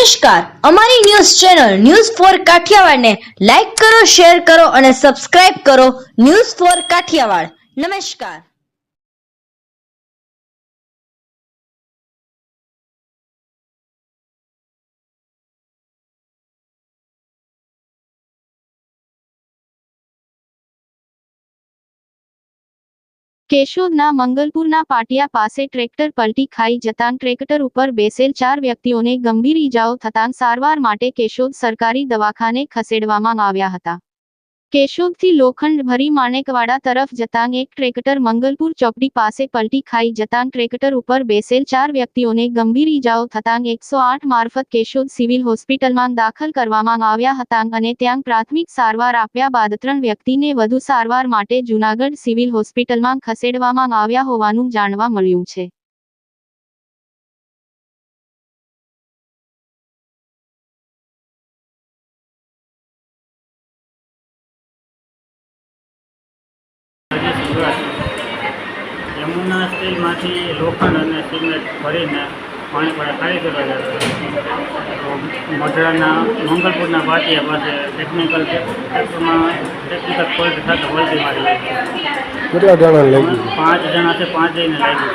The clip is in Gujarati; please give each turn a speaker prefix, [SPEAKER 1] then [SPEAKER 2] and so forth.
[SPEAKER 1] નમસ્કાર, અમારી news channel news for Kathiawad ને લાઈક કરો, શેર કરો અને સબસ્ક્રાઇબ કરો. News for Kathiawad. નમસ્કાર.
[SPEAKER 2] કેશોદના મંગલપુરના પાટિયા પાસે ટ્રેક્ટર પલટી ખાઈ જતાં ટ્રેક્ટર ઉપર બેસેલ 4 વ્યક્તિઓને ગંભીર ઈજાઓ થતાં સારવાર માટે કેશોદ સરકારી દવાખાને ખસેડવામાં આવ્યા હતા. કેશોદથી લોખંડ ભરી માણેકવાડા તરફ જતાં એક ટ્રેક્ટર મંગલપુર ચોકડી પાસે પલટી ખાઈ જતાં ટ્રેક્ટર ઉપર બેસેલ 4 વ્યક્તિઓને ગંભીર ઈજાઓ થતાં 108 મારફત કેશોદ સિવિલ હોસ્પિટલમાં દાખલ કરવામાં આવ્યા હતા અને ત્યાં પ્રાથમિક સારવાર આપ્યા બાદ 3 વ્યક્તિને વધુ સારવાર માટે જૂનાગઢ સિવિલ હોસ્પિટલમાં ખસેડવામાં આવ્યા હોવાનું જાણવા મળ્યું છે.
[SPEAKER 3] યમુના સ્ટીલમાંથી લોખંડ અને સિમેન્ટ ભરીને પાણીપડા ખાલી કરવા જતા મોઢરાના મંગલપુરના પાટિયા પાસે ટેકનિકલ ફોલ્ટ થતો વળતી મારી
[SPEAKER 4] કેટલા જણા લાગ્યું?
[SPEAKER 3] 5 જણા છે, 5 જઈને લાગ્યું.